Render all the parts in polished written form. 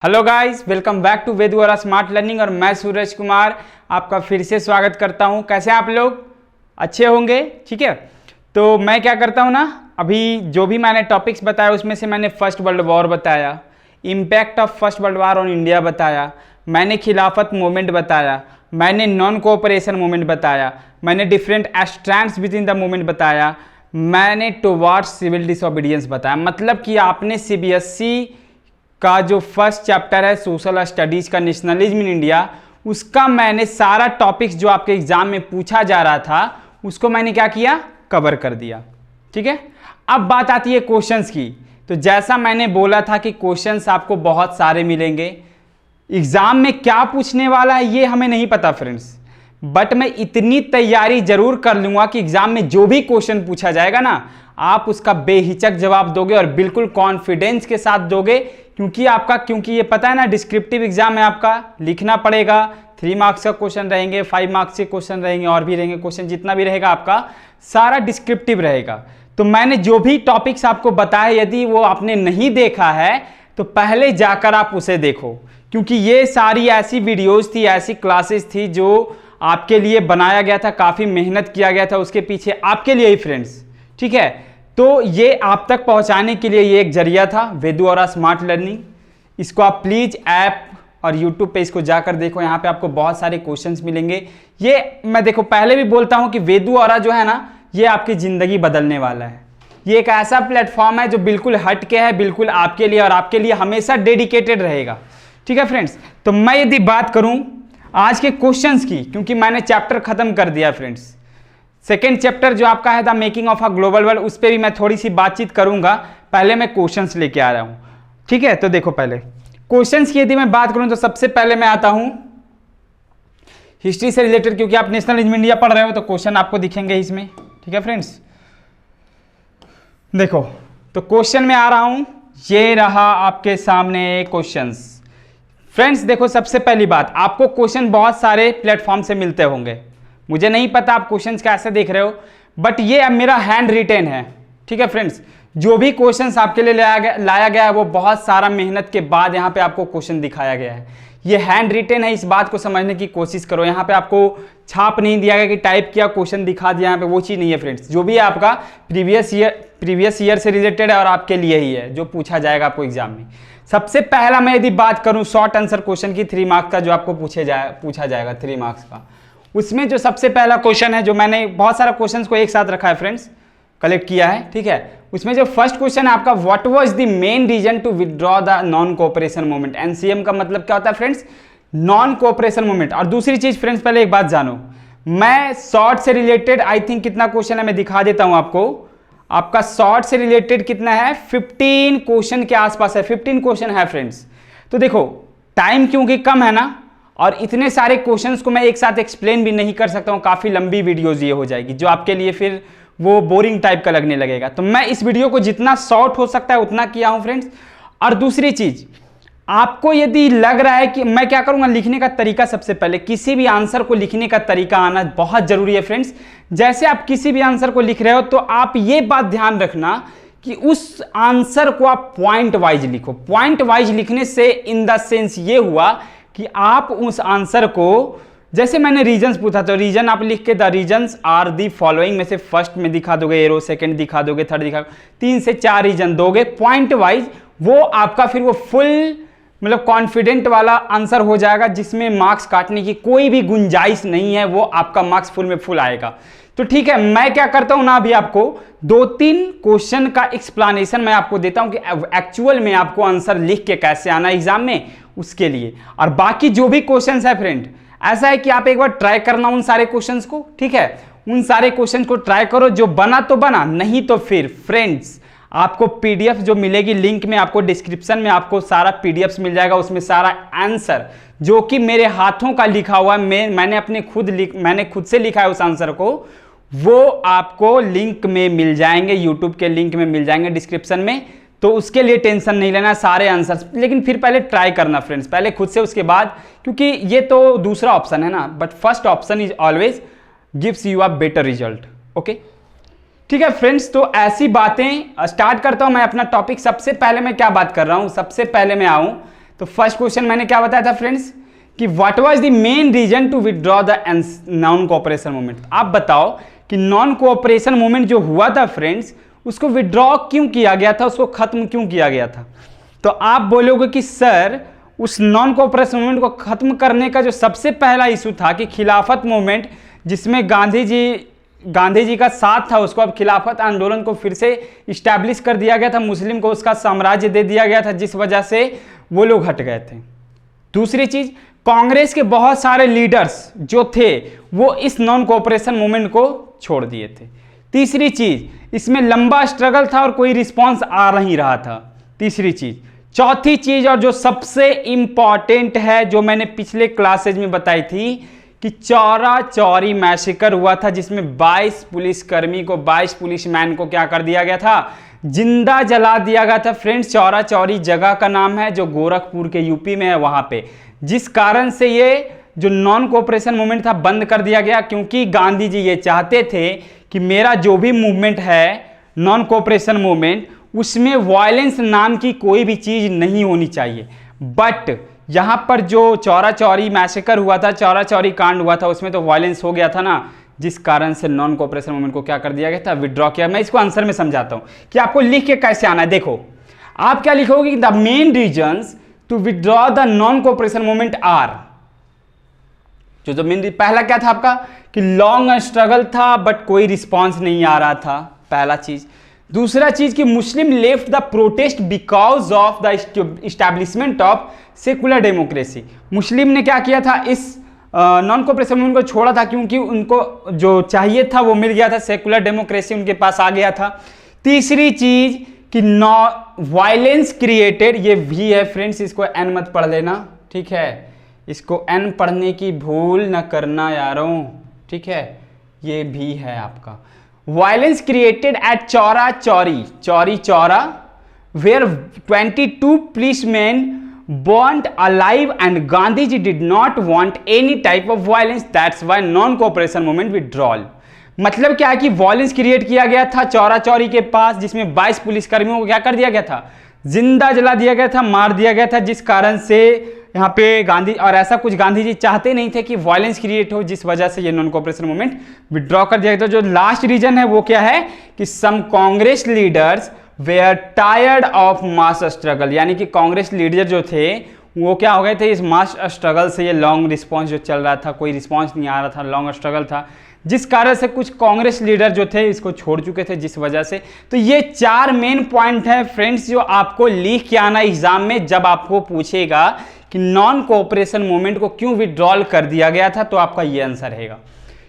Hello guys, welcome back to Ved Vora smart learning और मैं सूरज कुमार आपका फिर से स्वागत करता हूं। कैसे हैं आप लोग? अच्छे होंगे, ठीक है। तो मैं क्या करता हूं ना, अभी जो भी मैंने टॉपिक्स बताया उसमें से मैंने फर्स्ट वर्ल्ड वॉर बताया, impact of first world war on India बताया, मैंने खिलाफत मूवमेंट बताया, मैंने नॉन कोऑपरेशन मूवमेंट बताया, मैंने different strands with in the movement बताया, मैंने टुवर्ड्स सिविल डिसोबीडियंस बताया। मतलब कि आपने सीबीएसई का जो फर्स्ट चैप्टर है सोशल स्टडीज़ का नेशनलिज्म इन इंडिया, उसका मैंने सारा टॉपिक्स जो आपके एग्जाम में पूछा जा रहा था उसको मैंने क्या किया, कवर कर दिया, ठीक है। अब बात आती है क्वेश्चंस की। तो जैसा मैंने बोला था कि क्वेश्चंस आपको बहुत सारे मिलेंगे, एग्जाम में क्या पूछने वाला है ये हमें नहीं पता फ्रेंड्स, बट मैं इतनी तैयारी जरूर कर लूँगा कि एग्जाम में जो भी क्वेश्चन पूछा जाएगा ना, आप उसका बेहिचक जवाब दोगे और बिल्कुल कॉन्फिडेंस के साथ दोगे। क्योंकि ये पता है ना, डिस्क्रिप्टिव एग्जाम है आपका, लिखना पड़ेगा। 3 मार्क्स का क्वेश्चन रहेंगे, 5 मार्क्स के क्वेश्चन रहेंगे, और भी रहेंगे क्वेश्चन, जितना भी रहेगा आपका सारा डिस्क्रिप्टिव रहेगा। तो मैंने जो भी टॉपिक्स आपको बताया, यदि वो आपने नहीं देखा है तो पहले जाकर आप उसे देखो, क्योंकि ये सारी ऐसी वीडियोज़ थी, ऐसी क्लासेस थी जो आपके लिए बनाया गया था, काफ़ी मेहनत किया गया था उसके पीछे आपके लिए ही फ्रेंड्स, ठीक है। तो ये आप तक पहुंचाने के लिए ये एक जरिया था, वेद वोरा स्मार्ट लर्निंग। इसको आप प्लीज़ ऐप और यूट्यूब पे इसको जाकर देखो, यहाँ पे आपको बहुत सारे क्वेश्चंस मिलेंगे। ये मैं देखो पहले भी बोलता हूँ कि वेद वोरा जो है ना, ये आपकी ज़िंदगी बदलने वाला है। ये एक ऐसा प्लेटफॉर्म है जो बिल्कुल हट के है, बिल्कुल आपके लिए, और आपके लिए हमेशा डेडिकेटेड रहेगा, ठीक है फ्रेंड्स। तो मैं यदि बात करूँ आज के क्वेश्चंस की, क्योंकि मैंने चैप्टर खत्म कर दिया फ्रेंड्स, सेकेंड चैप्टर जो आपका है the making of a global world, उस पर भी मैं थोड़ी सी बातचीत करूंगा। पहले मैं क्वेश्चंस लेके आ रहा हूं, ठीक है। तो देखो पहले क्वेश्चंस की यदि मैं बात करूं तो सबसे पहले मैं आता हूं हिस्ट्री से रिलेटेड, क्योंकि आप नेशनलिज्म इंडिया पढ़ रहे हो तो क्वेश्चन आपको दिखेंगे इसमें, ठीक है फ्रेंड्स। देखो तो क्वेश्चन में आ रहा हूं, ये रहा आपके सामने क्वेश्चंस फ्रेंड्स। देखो सबसे पहली बात, आपको क्वेश्चन बहुत सारे प्लेटफॉर्म से मिलते होंगे, मुझे नहीं पता आप क्वेश्चंस कैसे देख रहे हो, बट ये अब मेरा हैंड रिटेन है, ठीक है फ्रेंड्स। जो भी क्वेश्चंस आपके लिए लाया गया है वो बहुत सारा मेहनत के बाद यहाँ पे आपको क्वेश्चन दिखाया गया है। ये हैंड रिटेन है, इस बात को समझने की कोशिश करो। यहाँ पे आपको छाप नहीं दिया गया कि टाइप किया क्वेश्चन दिखा दिया, यहाँ पे वो चीज़ नहीं है फ्रेंड्स। जो भी है आपका प्रीवियस ईयर से रिलेटेड है और आपके लिए ही है जो पूछा जाएगा आपको एग्जाम में। सबसे पहला मैं यदि बात करूँ शॉर्ट आंसर क्वेश्चन की, 3 मार्क्स का जो आपको पूछा जाएगा 3 मार्क्स का, उसमें जो सबसे पहला क्वेश्चन है, जो मैंने बहुत सारा क्वेश्चंस को एक साथ रखा है फ्रेंड्स, कलेक्ट किया है, ठीक है। उसमें जो फर्स्ट क्वेश्चन है आपका, what was the main reason to withdraw the non cooperation movement. NCM का मतलब क्या होता है फ्रेंड्स, नॉन कोऑपरेशन मूवमेंट। और दूसरी चीज फ्रेंड्स, पहले एक बात जानो, मैं शॉर्ट से रिलेटेड आई थिंक कितना क्वेश्चन है मैं दिखा देता हूं आपको। आपका शॉर्ट से रिलेटेड कितना है, 15 क्वेश्चन के आसपास है, 15 क्वेश्चन है फ्रेंड्स। तो देखो टाइम क्योंकि कम है ना, और इतने सारे क्वेश्चंस को मैं एक साथ एक्सप्लेन भी नहीं कर सकता हूँ, काफ़ी लंबी वीडियोज़ ये हो जाएगी, जो आपके लिए फिर वो बोरिंग टाइप का लगने लगेगा। तो मैं इस वीडियो को जितना शॉर्ट हो सकता है उतना किया हूँ फ्रेंड्स। और दूसरी चीज़, आपको यदि लग रहा है कि मैं क्या करूँगा, लिखने का तरीका, सबसे पहले किसी भी आंसर को लिखने का तरीका आना बहुत ज़रूरी है फ्रेंड्स। जैसे आप किसी भी आंसर को लिख रहे हो तो आप ये बात ध्यान रखना कि उस आंसर को आप पॉइंट वाइज लिखो। पॉइंट वाइज लिखने से इन द सेंस ये हुआ कि आप उस आंसर को, जैसे मैंने रीजंस पूछा तो रीजन आप लिख के the reasons are the following में से फर्स्ट में दिखा दोगे एरो, सेकंड दिखा दोगे, थर्ड दिखा, 3 से 4 रीजन दोगे पॉइंट वाइज, वो आपका फिर वो फुल मतलब कॉन्फिडेंट वाला आंसर हो जाएगा, जिसमें मार्क्स काटने की कोई भी गुंजाइश नहीं है, वो आपका मार्क्स फुल में फुल आएगा। तो ठीक है, मैं क्या करता हूं ना, अभी आपको 2-3 क्वेश्चन का एक्सप्लेनेशन मैं आपको देता हूं कि एक्चुअल में आपको आंसर लिख के कैसे आना एग्जाम में, उसके लिए। और बाकी जो भी क्वेश्चंस है फ्रेंड, ऐसा है कि आप एक बार ट्राई करना उन सारे क्वेश्चंस को, ठीक है। उन सारे क्वेश्चंस को ट्राई करो, जो बना तो बना, नहीं तो फिर फ्रेंड्स आपको पीडीएफ जो मिलेगी लिंक में, आपको डिस्क्रिप्शन में आपको सारा पीडीएफ मिल जाएगा, उसमें सारा आंसर जो कि मेरे हाथों का लिखा हुआ है, मैंने खुद से लिखा है उस आंसर को, वो आपको लिंक में मिल जाएंगे, यूट्यूब के लिंक में मिल जाएंगे डिस्क्रिप्शन में। तो उसके लिए टेंशन नहीं लेना, सारे आंसर्स, लेकिन फिर पहले ट्राई करना फ्रेंड्स, पहले खुद से, उसके बाद, क्योंकि ये तो दूसरा ऑप्शन है ना, but first option is always gives you a better result, okay. ठीक है फ्रेंड्स, तो ऐसी बातें स्टार्ट करता हूं मैं अपना टॉपिक। सबसे पहले मैं क्या बात कर रहा हूं, सबसे पहले मैं आऊं तो फर्स्ट क्वेश्चन मैंने क्या बताया था फ्रेंड्स कि what was the main reason to withdraw the non cooperation movement. आप बताओ कि नॉन कोऑपरेशन मूवमेंट जो हुआ था फ्रेंड्स, उसको विदड्रॉ क्यों किया गया था, उसको खत्म क्यों किया गया था। तो आप बोलोगे कि सर उस नॉन कोऑपरेशन मूवमेंट को खत्म करने का जो सबसे पहला इशू था कि खिलाफत मूवमेंट, जिसमें गांधी जी का साथ था, उसको अब खिलाफत आंदोलन को फिर से इस्टेब्लिश कर दिया गया था, मुस्लिम को उसका साम्राज्य दे दिया गया था, जिस वजह से वो लोग हट गए थे। दूसरी चीज, कांग्रेस के बहुत सारे लीडर्स जो थे वो इस नॉन कोऑपरेशन मूवमेंट को छोड़ दिए थे। तीसरी चीज, इसमें लंबा स्ट्रगल था और कोई रिस्पॉन्स आ नहीं रहा था। तीसरी चीज, चौथी चीज और जो सबसे इंपॉर्टेंट है, जो मैंने पिछले क्लासेज में बताई थी कि चौरा चौरी मैसेकर हुआ था, जिसमें 22 पुलिसकर्मी को, 22 पुलिसमैन को क्या कर दिया गया था, जिंदा जला दिया गया था। फ्रेंड्स, चौरा चौरी जगह का नाम है जो गोरखपुर के यूपी में है, वहां पे, जिस कारण से ये जो नॉन कोऑपरेशन मूवमेंट था बंद कर दिया गया, क्योंकि गांधी जी ये चाहते थे कि मेरा जो भी मूवमेंट है नॉन कोऑपरेशन मूवमेंट, उसमें वायलेंस नाम की कोई भी चीज नहीं होनी चाहिए। बट यहां पर जो चौरा चौरी मैसेकर हुआ था, चौरा चौरी कांड हुआ था, उसमें तो वायलेंस हो गया था ना, जिस कारण से नॉन कोऑपरेशन मूवमेंट को क्या कर दिया गया था, विड्रॉ किया। मैं इसको आंसर में समझाता हूं कि आपको लिख के कैसे आना है। देखो आप क्या लिखोगे, the main reasons to withdraw the non cooperation movement are, जो मेन पहला क्या था आपका कि लॉन्ग स्ट्रगल था बट कोई रिस्पॉन्स नहीं आ रहा था, पहला चीज। दूसरा चीज कि Muslim left the protest because of the establishment of secular democracy. Muslim ने क्या किया था, इस नॉन कोऑपरेशन मूवमेंट को छोड़ा था क्योंकि उनको जो चाहिए था वो मिल गया था, सेकुलर डेमोक्रेसी उनके पास आ गया था। तीसरी चीज कि वायलेंस क्रिएटेड, ये भी है फ्रेंड्स, इसको एन मत पढ़ लेना, ठीक है, इसको एन पढ़ने की भूल न करना यारों, ठीक है, ये भी है आपका। Violence created at Chaura Chauri, Chauri Chaura, where 22 policemen burnt alive and Gandhiji did not want any type of violence, that's why non-cooperation movement withdrawal। मतलब क्या है कि वायलेंस क्रिएट किया गया था चौरा चौरी के पास, जिसमें 22 पुलिसकर्मियों को क्या कर दिया गया था, जिंदा जला दिया गया था, मार दिया गया था, जिस कारण से यहाँ पे गांधी, और ऐसा कुछ गांधी जी चाहते नहीं थे कि वायलेंस क्रिएट हो, जिस वजह से ये नॉन कोऑपरेशन मूवमेंट विड्रॉ कर दिया गया। तो जो लास्ट रीजन है वो क्या है कि some Congress leaders were tired of mass struggle, यानी कि कांग्रेस लीडर जो थे वो क्या हो गए थे इस मास स्ट्रगल से, ये लॉन्ग रिस्पॉन्स जो चल रहा था, कोई रिस्पॉन्स नहीं आ रहा था, लॉन्ग स्ट्रगल था, जिस कारण से कुछ कांग्रेस लीडर जो थे इसको छोड़ चुके थे, जिस वजह से। तो ये 4 मेन पॉइंट है फ्रेंड्स जो आपको लिख के आना एग्जाम में, जब आपको पूछेगा कि नॉन कोऑपरेशन मूवमेंट को क्यों विड्रॉल कर दिया गया था, तो आपका ये आंसर रहेगा,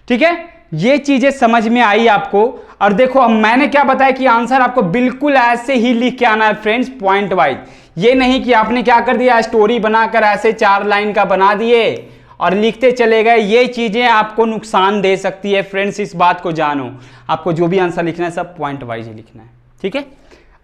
ठीक है। ये चीजें समझ में आई आपको। और देखो अब मैंने क्या बताया कि आंसर आपको बिल्कुल ऐसे ही लिख के आना है फ्रेंड्स, पॉइंट वाइज। ये नहीं कि आपने क्या कर दिया, स्टोरी बनाकर ऐसे 4 लाइन का बना दिए और लिखते चले गए। ये चीजें आपको नुकसान दे सकती है फ्रेंड्स, इस बात को जानो। आपको जो भी आंसर लिखना है सब पॉइंट वाइज ही लिखना है, ठीक है।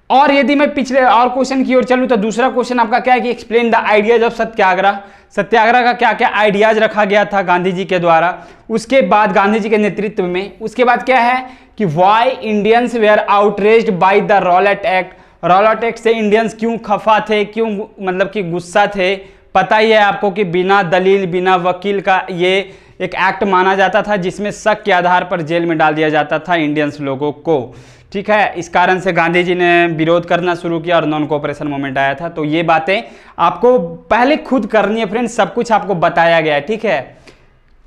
और यदि मैं पिछले और क्वेश्चन की ओर चलूं तो दूसरा क्वेश्चन आपका क्या है कि एक्सप्लेन द आइडियाज ऑफ सत्याग्रह। सत्याग्रह का क्या क्या आइडियाज रखा गया था गांधी जी के द्वारा, उसके बाद गांधी जी के नेतृत्व में। उसके बाद क्या है कि why Indians were outraged by the Rowlatt Act. Rowlatt Act से इंडियंस क्यों खफा थे, क्यों मतलब कि गुस्सा थे। पता ही है आपको कि बिना दलील बिना वकील का ये एक एक्ट माना जाता था, जिसमें शक के आधार पर जेल में डाल दिया जाता था इंडियंस लोगों को, ठीक है। इस कारण से गांधी जी ने विरोध करना शुरू किया और नॉन कोऑपरेशन मूवमेंट आया था। तो ये बातें आपको पहले खुद करनी है फ्रेंड्स, सब कुछ आपको बताया गया है, ठीक है।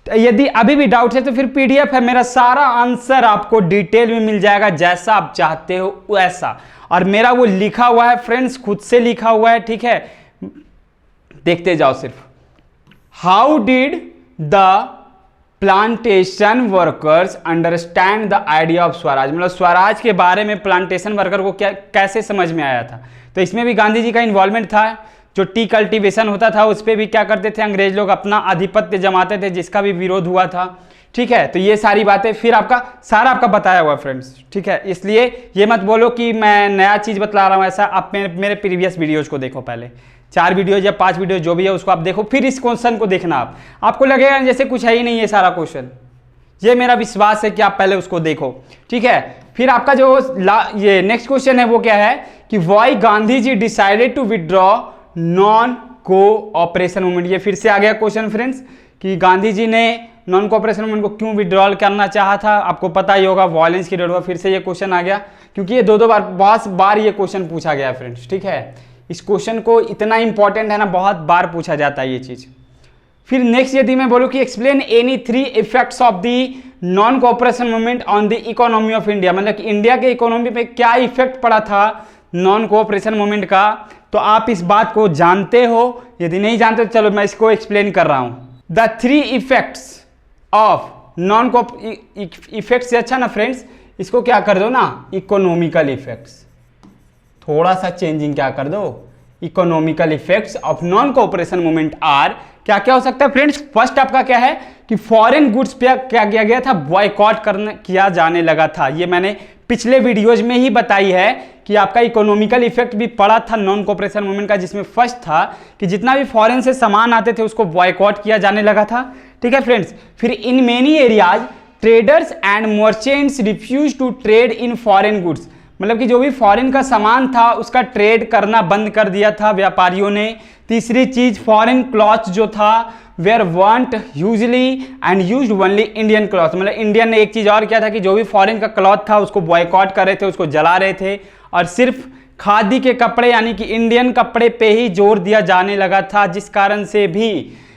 यदि अभी भी डाउट है तो फिर पीडीएफ है, मेरा सारा आंसर आपको डिटेल में मिल जाएगा, जैसा आप चाहते हो वैसा। और मेरा वो लिखा हुआ है फ्रेंड्स, खुद से लिखा हुआ है, ठीक है। देखते जाओ सिर्फ। How did the plantation workers understand the idea of Swaraj. मतलब स्वराज के बारे में प्लांटेशन वर्कर को क्या कैसे समझ में आया था। तो इसमें भी गांधी जी का इन्वॉल्वमेंट था। जो टी कल्टीवेशन होता था उस पर भी क्या करते थे, अंग्रेज लोग अपना आधिपत्य जमाते थे, जिसका भी विरोध हुआ था, ठीक है। तो ये सारी बातें फिर आपका सारा आपका बताया हुआ फ्रेंड्स, ठीक है। इसलिए ये मत बोलो कि मैं नया चीज बतला रहा हूँ, ऐसा आप मेरे प्रीवियस वीडियोज को देखो, पहले 4 वीडियो या 5 वीडियो जो भी है उसको आप देखो, फिर इस क्वेश्चन को देखना। आपको लगेगा जैसे कुछ है ही नहीं ये सारा क्वेश्चन, ये मेरा विश्वास है कि आप पहले उसको देखो, ठीक है। फिर आपका जो ये नेक्स्ट क्वेश्चन है वो क्या है कि why Gandhi ji decided to withdraw non cooperation movement. ये फिर से आ गया क्वेश्चन फ्रेंड्स कि गांधी जी ने नॉन कोऑपरेशन मूवमेंट को क्यों विड्रॉल करना चाहा था। आपको पता ही होगा वायलेंस की डेट हुआ, फिर से ये क्वेश्चन आ गया क्योंकि ये दो बार बहुत बार ये क्वेश्चन पूछा गया फ्रेंड्स। ठीक है, इस क्वेश्चन को इतना इंपॉर्टेंट है ना, बहुत बार पूछा जाता है ये चीज। फिर नेक्स्ट यदि मैं बोलूं कि explain any 3 effects of the non cooperation movement on the economy of India, मतलब कि इंडिया के इकोनॉमी पे क्या इफेक्ट पड़ा था नॉन कोऑपरेशन मूवमेंट का, तो आप इस बात को जानते हो। यदि नहीं जानते तो चलो मैं इसको एक्सप्लेन कर रहा हूं। द 3 इफेक्ट्स ऑफ नॉन को इफेक्ट्स से अच्छा ना फ्रेंड्स, इसको क्या कर दो ना, इकोनॉमिकल इफेक्ट्स, थोड़ा सा चेंजिंग क्या कर दो, economical effects of non cooperation movement are. क्या क्या हो सकता है फ्रेंड्स, फर्स्ट आपका क्या है कि फॉरेन गुड्स पे क्या किया गया था, बॉयकॉट किया जाने लगा था। ये मैंने पिछले वीडियोज में ही बताई है कि आपका इकोनॉमिकल इफेक्ट भी पड़ा था नॉन कोऑपरेशन मूवमेंट का, जिसमें फर्स्ट था कि जितना भी फॉरेन से सामान आते थे उसको बॉयकॉट किया जाने लगा था। ठीक है फ्रेंड्स, फिर in many areas traders and merchants refuse to trade in foreign goods, मतलब कि जो भी फॉरेन का सामान था उसका ट्रेड करना बंद कर दिया था व्यापारियों ने। तीसरी चीज, फॉरेन क्लॉथ जो था were want usually and used only Indian cloth, मतलब इंडियन ने एक चीज और किया था कि जो भी फॉरेन का क्लॉथ था उसको बॉयकॉट कर रहे थे, उसको जला रहे थे, और सिर्फ खादी के कपड़े यानी कि इंडियन कपड़े पे ही जोर दिया जाने लगा था, जिस कारण से भी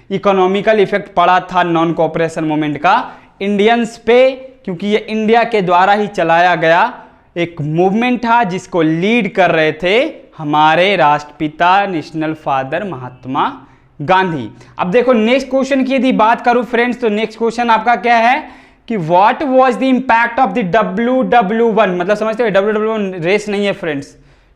इकोनॉमिकल इफेक्ट पड़ा था नॉन कोऑपरेशन मूवमेंट का इंडियंस पे, क्योंकि ये इंडिया के द्वारा ही चलाया गया एक मूवमेंट था जिसको लीड कर रहे थे हमारे राष्ट्रपिता नेशनल फादर महात्मा गांधी। अब देखो नेक्स्ट क्वेश्चन की यदि बात करूं फ्रेंड्स, तो नेक्स्ट क्वेश्चन आपका क्या है कि what was the impact of the WW1, मतलब समझते हो WW1 रेस नहीं है फ्रेंड्स।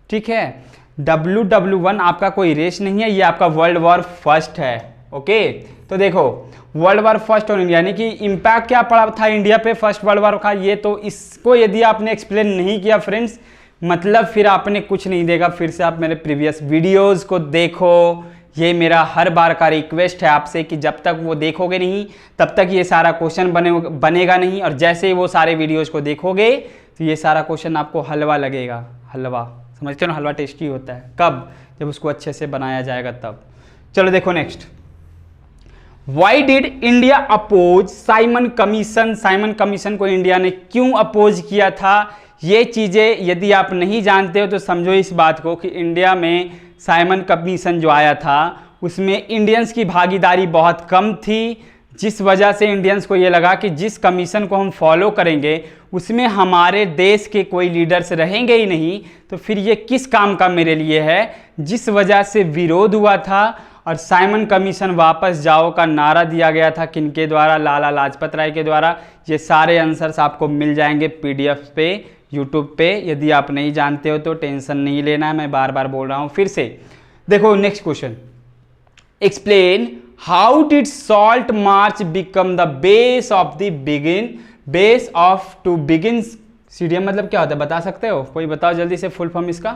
ठीक है, WW1 आपका कोई रेस नहीं है, ये आपका वर्ल्ड वॉर फर्स्ट है। ओके, तो देखो world war first on India, यानी कि इंपैक्ट क्या पड़ा था इंडिया पे फर्स्ट वर्ल्ड वॉर का, ये तो इसको यदि आपने एक्सप्लेन नहीं किया फ्रेंड्स, मतलब फिर आपने कुछ नहीं देगा। फिर से आप मेरे प्रीवियस वीडियोस को देखो, ये मेरा हर बार का रिक्वेस्ट है आपसे कि जब तक वो देखोगे नहीं तब तक ये सारा क्वेश्चन बनेगा नहीं, और जैसे ही वो सारे वीडियोस को देखोगे तो ये सारा क्वेश्चन आपको हलवा लगेगा। हलवा समझते हो ना, हलवा टेस्टी होता है कब, जब उसको अच्छे से बनाया जाएगा तब। चलो देखो next, why did India oppose Simon Commission, Simon Commission को इंडिया ने क्यों अपोज किया था। ये चीजें यदि आप नहीं जानते हो तो समझो इस बात को कि इंडिया में साइमन कमीशन जो आया था उसमें इंडियंस की भागीदारी बहुत कम थी, जिस वजह से इंडियंस को ये लगा कि जिस कमीशन को हम फॉलो करेंगे उसमें हमारे देश के कोई लीडर्स रहेंगे ही नहीं, तो फिर ये किस काम का मेरे लिए है, जिस वजह से विरोध हुआ था और साइमन कमीशन वापस जाओ का नारा दिया गया था। किनके द्वारा, लाला लाजपत राय के द्वारा। ये सारे आंसर्स आपको मिल जाएंगे PDF पे, यूट्यूब पे। यदि आप नहीं जानते हो तो टेंशन नहीं लेना है, मैं बार बार बोल रहा हूँ फिर से। देखो next question, explain how did salt march become the base of the base of to begin CDM, मतलब क्या होता है बता सकते हो, कोई बताओ जल्दी से फुल फॉर्म इसका।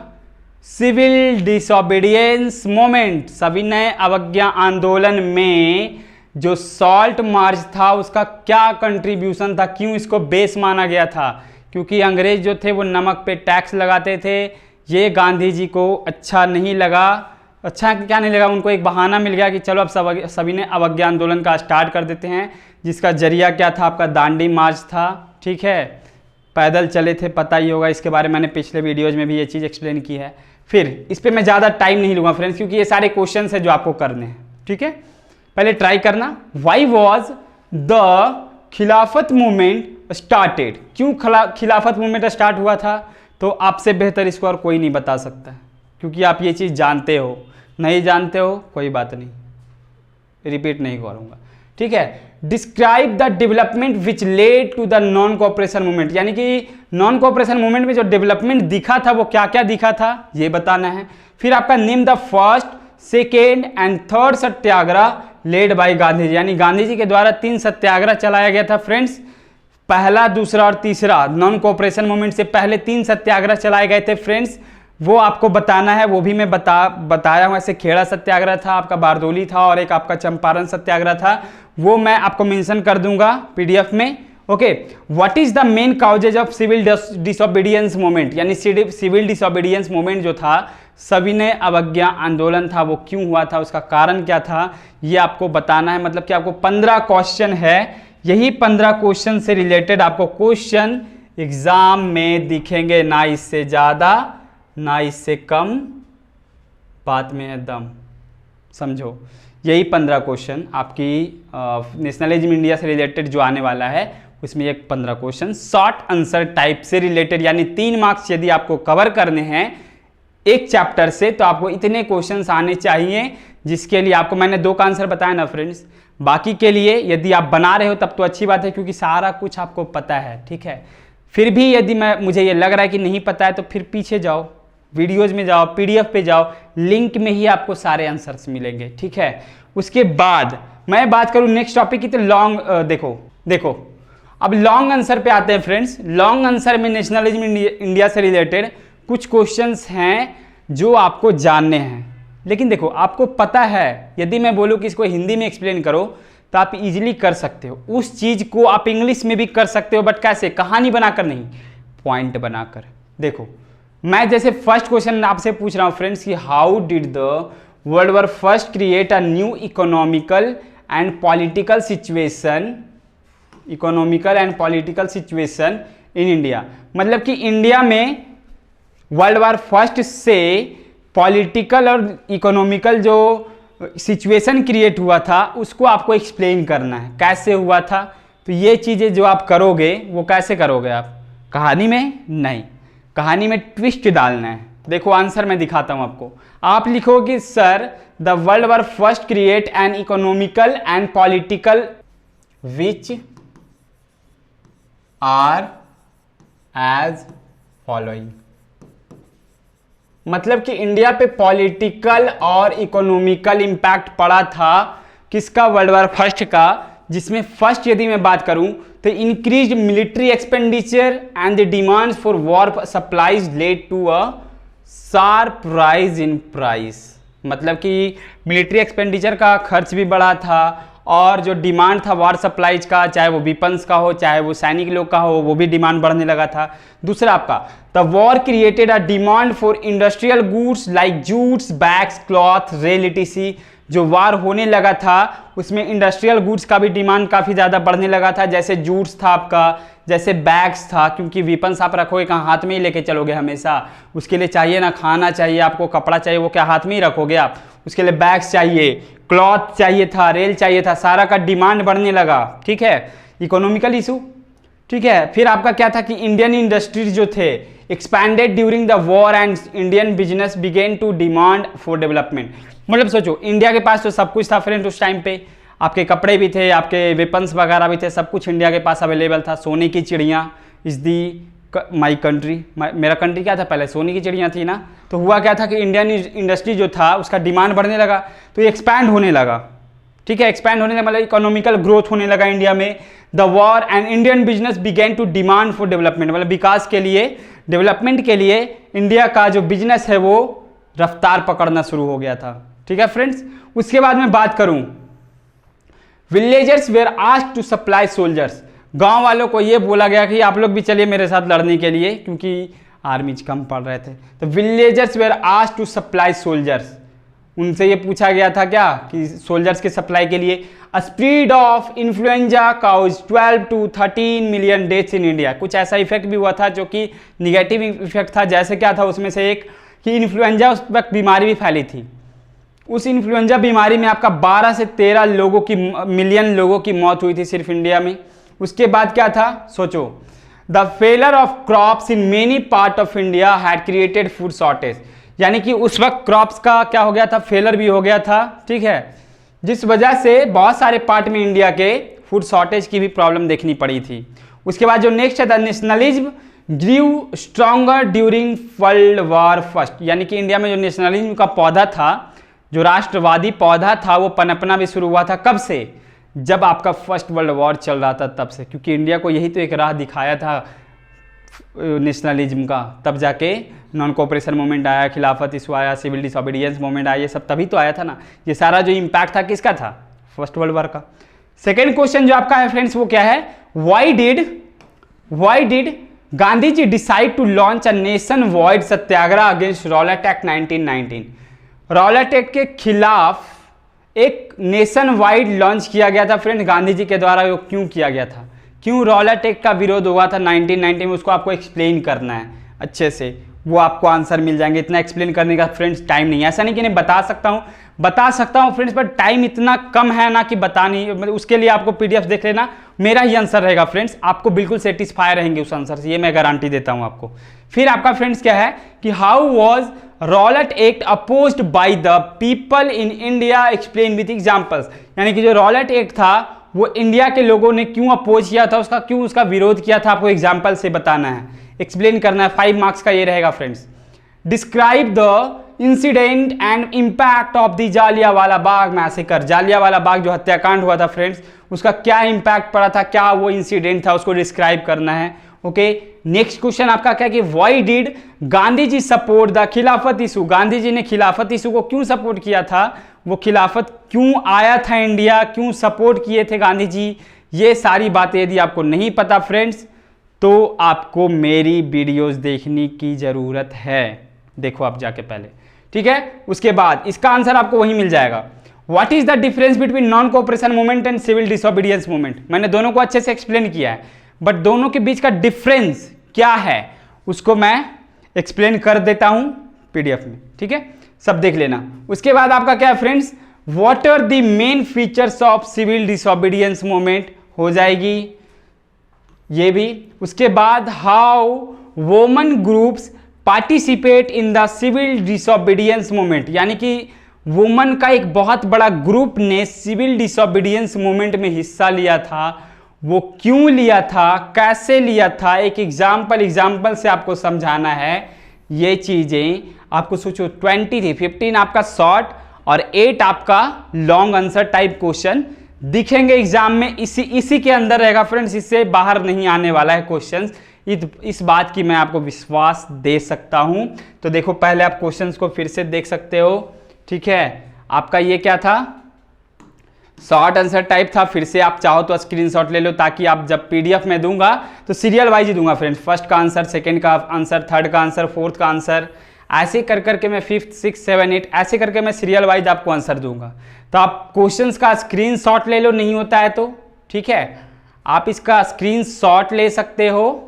सिविल डिसोबीडियंस मूवमेंट, सविनय अवज्ञा आंदोलन में जो सॉल्ट मार्च था उसका क्या कंट्रीब्यूशन था, क्यों इसको बेस माना गया था, क्योंकि अंग्रेज जो थे वो नमक पे टैक्स लगाते थे। ये गांधी जी को अच्छा नहीं लगा, अच्छा क्या नहीं लगा, उनको एक बहाना मिल गया कि चलो अब सविनय अवज्ञा आंदोलन का स्टार्ट कर देते हैं, जिसका जरिया क्या था, आपका दांडी मार्च था। ठीक है, पैदल चले थे, पता ही होगा, इसके बारे में मैंने पिछले वीडियोज में भी ये चीज़ एक्सप्लेन की है। फिर इस पर मैं ज़्यादा टाइम नहीं लूँगा फ्रेंड्स, क्योंकि ये सारे क्वेश्चन है जो आपको करने हैं। ठीक है, पहले ट्राई करना। वाई वॉज द खिलाफत मूवमेंट स्टार्टेड, क्यों खिलाफत मूवमेंट स्टार्ट हुआ था, तो आपसे बेहतर इसको और कोई नहीं बता सकता, क्योंकि आप ये चीज़ जानते हो। नहीं जानते हो कोई बात नहीं, रिपीट नहीं करूँगा। ठीक है, describe the development which led to the non cooperation movement, यानी कि नॉन कोऑपरेशन मूवमेंट में जो डेवलपमेंट दिखा था वो क्या क्या दिखा था ये बताना है। फिर आपका name the first, second and third satyagraha led by Gandhi ji, यानी गांधी जी के द्वारा 3 सत्याग्रह चलाया गया था फ्रेंड्स। पहला, दूसरा और तीसरा, नॉन कोऑपरेशन मूवमेंट से पहले 3 सत्याग्रह चलाए गए थे फ्रेंड्स, वो आपको बताना है। वो भी मैं बताया हूँ, ऐसे खेड़ा सत्याग्रह था, आपका बारदोली था, और एक आपका चंपारण सत्याग्रह था, वो मैं आपको मेंशन कर दूंगा PDF में। Okay, what is the main causes of civil disobedience movement, यानी सिविल डिसोबीडियंस मूवमेंट जो था, सविनय अवज्ञा आंदोलन था, वो क्यों हुआ था, उसका कारण क्या था, ये आपको बताना है। मतलब कि आपको 15 क्वेश्चन है, यही 15 क्वेश्चन से रिलेटेड आपको क्वेश्चन एग्जाम में दिखेंगे, ना इससे ज्यादा ना इससे कम, बात में है दम, समझो। यही 15 क्वेश्चन आपकी नेशनलिज्म इंडिया से रिलेटेड जो आने वाला है, उसमें एक 15 क्वेश्चन शॉर्ट आंसर टाइप से रिलेटेड, यानी 3 मार्क्स यदि आपको कवर करने हैं एक चैप्टर से, तो आपको इतने क्वेश्चंस आने चाहिए, जिसके लिए आपको मैंने 2 का आंसर बताया ना फ्रेंड्स। बाकी के लिए यदि आप बना रहे हो तब तो अच्छी बात है, क्योंकि सारा कुछ आपको पता है, ठीक है। फिर भी यदि मुझे ये लग रहा है कि नहीं पता है, तो फिर पीछे जाओ, वीडियोज में जाओ, पीडीएफ पे जाओ, लिंक में ही आपको सारे आंसर्स मिलेंगे, ठीक है। उसके बाद मैं बात करूं नेक्स्ट टॉपिक की, तो लॉन्ग देखो अब लॉन्ग आंसर पे आते हैं फ्रेंड्स। लॉन्ग आंसर में नेशनलिज्म इंडिया से रिलेटेड कुछ क्वेश्चंस हैं जो आपको जानने हैं, लेकिन देखो आपको पता है, यदि मैं बोलूं कि इसको हिंदी में एक्सप्लेन करो तो आप इजीली कर सकते हो, उस चीज को आप इंग्लिश में भी कर सकते हो, बट कैसे, कहानी बनाकर नहीं, पॉइंट बनाकर। देखो मैं जैसे फर्स्ट क्वेश्चन आपसे पूछ रहा हूं फ्रेंड्स कि how did the world war first create a new economical and political situation in India. मतलब कि इंडिया में वर्ल्ड वॉर फर्स्ट से पॉलिटिकल और इकोनॉमिकल जो सिचुएशन क्रिएट हुआ था, उसको आपको एक्सप्लेन करना है, कैसे हुआ था। तो ये चीज़ें जो आप करोगे, वो कैसे करोगे आप, कहानी में नहीं, कहानी में ट्विस्ट डालना है। देखो आंसर मैं दिखाता हूं आपको। आप लिखोगे sir the world war first create an economical and political which are as following. मतलब कि इंडिया पे पॉलिटिकल और इकोनॉमिकल इंपैक्ट पड़ा था किसका, वर्ल्ड वॉर फर्स्ट का, जिसमें फर्स्ट यदि मैं बात करूं तो increased military expenditure and the demands for war supplies led to a sharp rise in price. मतलब कि मिलिट्री एक्सपेंडिचर का खर्च भी बढ़ा था, और जो डिमांड था वॉर सप्लाईज का, चाहे वो वेपन्स का हो, चाहे वो सैनिक लोग का हो, वो भी डिमांड बढ़ने लगा था। दूसरा आपका the war created a demand for industrial goods like Jutes, bags, cloth, rail etc.. जो वार होने लगा था उसमें इंडस्ट्रियल गुड्स का भी डिमांड काफ़ी ज़्यादा बढ़ने लगा था, जैसे जूट्स था आपका, जैसे बैग्स था, क्योंकि वेपन्स आप रखोगे कहाँ, हाथ में ही लेके चलोगे हमेशा, उसके लिए चाहिए ना, खाना चाहिए आपको, कपड़ा चाहिए, वो क्या हाथ में ही रखोगे आप, उसके लिए बैग्स चाहिए, क्लॉथ चाहिए था, रेल चाहिए था, सारा का डिमांड बढ़ने लगा, ठीक है, इकोनॉमिकल इशू, ठीक है। फिर आपका क्या था कि इंडियन इंडस्ट्रीज जो थे expanded during the war and Indian business began to demand for development. मतलब सोचो इंडिया के पास तो सब कुछ था फ्रेंड उस टाइम पे, आपके कपड़े भी थे, आपके वेपन्स वगैरह भी थे, सब कुछ इंडिया के पास अवेलेबल था। सोने की चिड़िया इज दी माई कंट्री, मेरा कंट्री क्या था पहले, सोने की चिड़िया थी ना। तो हुआ क्या था कि इंडियन इंडस्ट्री जो था उसका डिमांड बढ़ने लगा, तो एक्सपैंड होने लगा, ठीक है, एक्सपैंड होने लगा, मतलब इकोनॉमिकल ग्रोथ होने लगा इंडिया में। The war and Indian business began to demand for development, मतलब विकास के लिए, डेवलपमेंट के लिए इंडिया का जो बिजनेस है वो रफ्तार पकड़ना शुरू हो गया था, ठीक है फ्रेंड्स। उसके बाद मैं बात करूं, villagers were asked to supply soldiers. गांव वालों को ये बोला गया कि आप लोग भी चलिए मेरे साथ लड़ने के लिए, क्योंकि आर्मीज कम पड़ रहे थे। तो villagers were asked to supply soldiers, उनसे ये पूछा गया था क्या कि सोल्जर्स के सप्लाई के लिए। Spread of influenza cause 12 to 13 million deaths in India. कुछ ऐसा इफेक्ट भी हुआ था जो कि निगेटिव इफेक्ट था, जैसे क्या था उसमें से एक कि इन्फ्लुएंजा उस वक्त बीमारी भी फैली थी। उस इन्फ्लुएंजा बीमारी में आपका 12 से 13 मिलियन लोगों की मौत हुई थी सिर्फ इंडिया में। उसके बाद क्या था सोचो, the failure of crops in many part of India had created food shortage. यानी कि उस वक्त क्रॉप्स का क्या हो गया था, फेलर भी हो गया था, ठीक है, जिस वजह से बहुत सारे पार्ट में इंडिया के फूड शॉर्टेज की भी प्रॉब्लम देखनी पड़ी थी। उसके बाद जो नेक्स्ट है the nationalism grew stronger during world war first. यानी कि इंडिया में जो नेशनलिज्म का पौधा था, जो राष्ट्रवादी पौधा था, वो पनपना भी शुरू हुआ था। कब से? जब आपका फर्स्ट वर्ल्ड वॉर चल रहा था तब से, क्योंकि इंडिया को यही तो एक राह दिखाया था नेशनलिज्म का, तब जाके नॉन कोऑपरेशन मूवमेंट आया, खिलाफत इशू आया, सिविल डिसोबीडियंस मूवमेंट आया, ये सब तभी तो आया था ना। ये सारा जो इम्पैक्ट था किसका था? फर्स्ट वर्ल्ड वॉर का। सेकेंड क्वेश्चन जो आपका है फ्रेंड्स वो क्या है, why did Gandhi ji decide to launch a nation wide satyagraha against Rowlatt Act 1919। Rowlatt Act के खिलाफ एक नेशन वाइड लॉन्च किया गया था फ्रेंड गांधी जी के द्वारा। वो क्यों किया गया था, क्यों रॉलेट एक्ट का विरोध हुआ था 1990 में, उसको आपको एक्सप्लेन करना है अच्छे से, वो आपको आंसर मिल जाएंगे। इतना एक्सप्लेन करने का फ्रेंड्स टाइम नहीं है, ऐसा नहीं कि नहीं बता सकता हूँ फ्रेंड्स, पर टाइम इतना कम है ना कि बता नहीं, मतलब उसके लिए आपको पीडीएफ देख लेना, मेरा ही आंसर रहेगा फ्रेंड्स, आपको बिल्कुल सेटिस्फाई रहेंगे उस आंसर से, ये मैं गारंटी देता हूँ आपको। फिर आपका फ्रेंड्स क्या है कि how was Rowlatt act opposed by the people in India, explain with examples. यानी कि जो रॉलेट एक्ट था वो इंडिया के लोगों ने क्यों अपोज किया था, उसका विरोध किया था, आपको एग्जाम्पल से बताना है, एक्सप्लेन करना है। 5 मार्क्स का ये रहेगा friends. Describe the incident and impact of the Jallianwala Bagh massacre. Jallianwala Bagh जो हत्याकांड हुआ था फ्रेंड्स, उसका क्या इंपैक्ट पड़ा था, क्या वो इंसिडेंट था, उसको डिस्क्राइब करना है। ओके, नेक्स्ट क्वेश्चन आपका क्या कि why did Gandhi ji support the Khilafat issue. Gandhi ji ने खिलाफत इशू को क्यों सपोर्ट किया था, वो खिलाफत क्यों आया था इंडिया, क्यों सपोर्ट किए थे गांधी जी। ये सारी बातें यदि आपको नहीं पता फ्रेंड्स तो आपको मेरी वीडियोस देखने की जरूरत है, देखो आप जाके पहले, ठीक है। उसके बाद इसका आंसर आपको वही मिल जाएगा। What is the difference between non cooperation movement and civil disobedience movement. मैंने दोनों को अच्छे से एक्सप्लेन किया है, बट दोनों के बीच का डिफरेंस क्या है उसको मैं एक्सप्लेन कर देता हूं पीडीएफ में, ठीक है, सब देख लेना। उसके बाद आपका क्या है friends, what are the main features of civil disobedience movement हो जाएगी ये भी। उसके बाद how women groups participate in the civil disobedience movement, यानी कि वुमेन का एक बहुत बड़ा ग्रुप ने सिविल डिसोबीडियंस मूवमेंट में हिस्सा लिया था, वो क्यों लिया था, कैसे लिया था, एक एग्जाम्पल से आपको समझाना है ये चीजें। आपको सोचो 20 थी, 15 आपका शॉर्ट और 8 आपका लॉन्ग आंसर टाइप क्वेश्चन दिखेंगे एग्जाम में, इसी के अंदर रहेगा फ्रेंड्स, इससे बाहर नहीं आने वाला है क्वेश्चंस, इस बात की मैं आपको विश्वास दे सकता हूं। तो देखो पहले आप क्वेश्चंस को फिर से देख सकते हो, ठीक है। आपका ये क्या था, शॉर्ट आंसर टाइप था, फिर से आप चाहो तो स्क्रीनशॉट ले लो, ताकि आप जब पीडीएफ में दूंगा तो सीरियल वाइज ही दूंगा फ्रेंड्स, फर्स्ट का आंसर, सेकंड का आंसर, थर्ड का आंसर, फोर्थ का आंसर, ऐसे कर करके मैं 5th 6th 7 8 ऐसे करके मैं सीरियल वाइज आपको आंसर दूंगा। तो आप क्वेश्चंस का स्क्रीनशॉट ले लो, नहीं होता है तो, ठीक है, आप इसका स्क्रीनशॉट ले सकते हो।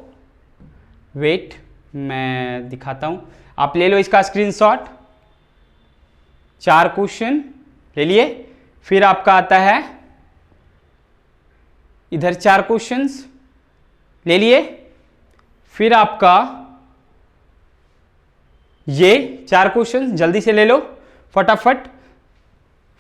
वेट मैं दिखाता हूं, आप ले लो इसका स्क्रीनशॉट। 4 क्वेश्चन ले लिए, फिर आपका आता है इधर 4 क्वेश्चंस ले लिए, फिर आपका ये 4 क्वेश्चंस जल्दी से ले लो फटाफट,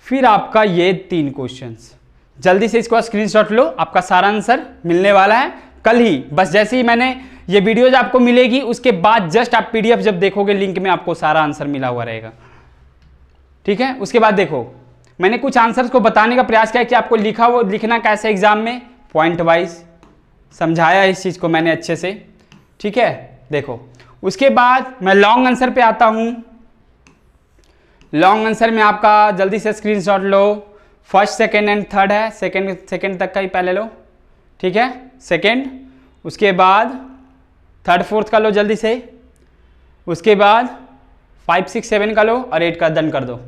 फिर आपका ये 3 क्वेश्चंस जल्दी से इसको स्क्रीनशॉट लो, आपका सारा आंसर मिलने वाला है कल ही। बस जैसे ही मैंने ये वीडियोज आपको मिलेगी उसके बाद जस्ट आप पीडीएफ जब देखोगे लिंक में आपको सारा आंसर मिला हुआ रहेगा, ठीक है। उसके बाद देखो मैंने कुछ आंसर्स को बताने का प्रयास किया कि आपको लिखना कैसे एग्जाम में, पॉइंट वाइज समझाया इस चीज को मैंने अच्छे से, ठीक है। देखो उसके बाद मैं लॉन्ग आंसर पे आता हूं। लॉन्ग आंसर में आपका जल्दी से screenshot low, first second and third है, सेकंड तक का ही पहले लो, ठीक है, सेकंड, उसके बाद थर्ड फोर्थ का लो जल्दी से, उसके बाद 5 6 7 का लो और 8 का डन कर दो,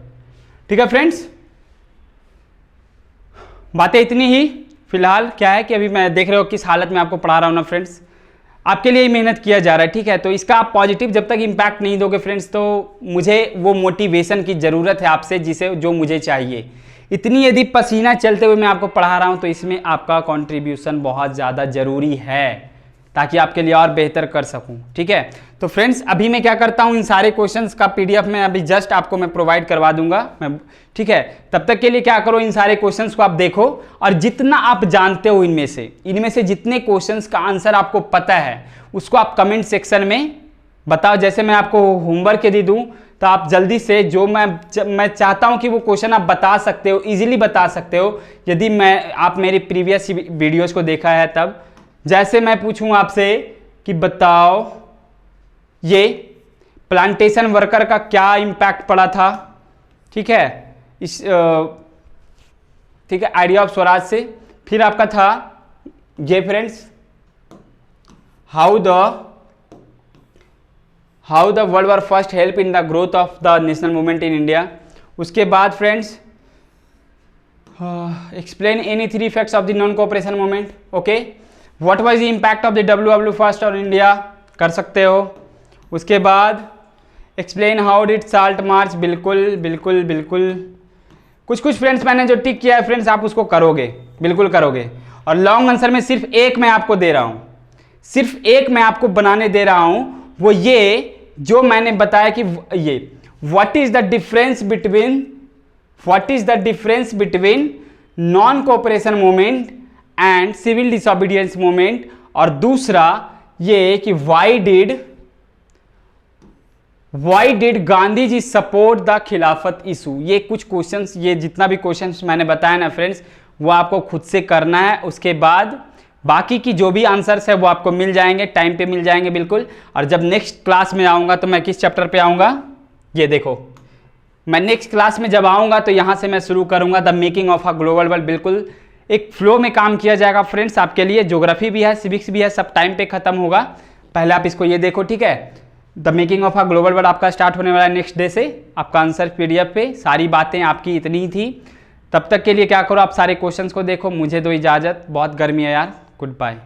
ठीक है फ्रेंड्स। बातें इतनी ही फिलहाल, क्या है कि अभी मैं देख रहे हो किस हालत में आपको पढ़ा रहा हूँ ना फ्रेंड्स, आपके लिए ही मेहनत किया जा रहा है, ठीक है। तो इसका आप पॉजिटिव जब तक इम्पैक्ट नहीं दोगे फ्रेंड्स तो मुझे वो मोटिवेशन की ज़रूरत है आपसे जो मुझे चाहिए। इतनी यदि पसीना चलते हुए मैं आपको पढ़ा रहा हूँ तो इसमें आपका कंट्रीब्यूशन बहुत ज़्यादा ज़रूरी है, ताकि आपके लिए और बेहतर कर सकूं, ठीक है। तो फ्रेंड्स अभी मैं क्या करता हूं, इन सारे क्वेश्चंस का पीडीएफ में अभी जस्ट आपको मैं प्रोवाइड करवा दूंगा मैं, ठीक है। तब तक के लिए क्या करो, इन सारे क्वेश्चंस को आप देखो और जितना आप जानते हो इनमें से जितने क्वेश्चंस का आंसर आपको पता है उसको आप कमेंट सेक्शन में बताओ। जैसे मैं आपको होमवर्क यदि दूं तो आप जल्दी से जो मैं चाहता हूं कि वो क्वेश्चन आप बता सकते हो, इजीली बता सकते हो, यदि आप मेरी प्रीवियस वीडियोज को देखा है तब। जैसे मैं पूछूं आपसे कि बताओ ये प्लांटेशन वर्कर का क्या इम्पैक्ट पड़ा था, ठीक है, ठीक है, आइडिया ऑफ स्वराज से। फिर आपका था ये friends how the world war first help in the growth of the national movement in India. उसके बाद friends explain any 3 effects of the non cooperation movement. Okay, what was the impact of the W first on India, कर सकते हो। उसके बाद explain how did salt march. बिल्कुल बिल्कुल बिल्कुल, कुछ फ्रेंड्स मैंने जो टिक किया है फ्रेंड्स आप उसको करोगे, बिल्कुल करोगे। और लॉन्ग आंसर में सिर्फ एक मैं आपको दे रहा हूं, सिर्फ एक मैं आपको बनाने दे रहा हूं, वो ये जो मैंने बताया कि ये what is the difference between non cooperation movement and civil disobedience movement. और दूसरा ये कि why did Gandhi ji support the Khilafat issue. ये कुछ क्वेश्चंस, ये जितना भी क्वेश्चंस मैंने बताया ना फ्रेंड्स, वो आपको खुद से करना है। उसके बाद बाकी की जो भी आंसर्स है वो आपको मिल जाएंगे, टाइम पे मिल जाएंगे बिल्कुल। और जब नेक्स्ट क्लास में आऊँगा तो मैं किस चैप्टर पे आऊँगा, ये देखो, मैं नेक्स्ट क्लास में जब आऊँगा तो यहाँ से मैं शुरू करूँगा the making of a global world. बिल्कुल एक फ्लो में काम किया जाएगा फ्रेंड्स आपके लिए। ज्योग्राफी भी है, सिविक्स भी है, सब टाइम पे खत्म होगा। पहले आप इसको ये देखो, ठीक है। The making of a global world आपका स्टार्ट होने वाला है नेक्स्ट डे से। आपका आंसर PDF पे, सारी बातें आपकी इतनी थी। तब तक के लिए क्या करो, आप सारे क्वेश्चंस को देखो। मुझे दो इजाज़त, बहुत गर्मी है यार। Good bye.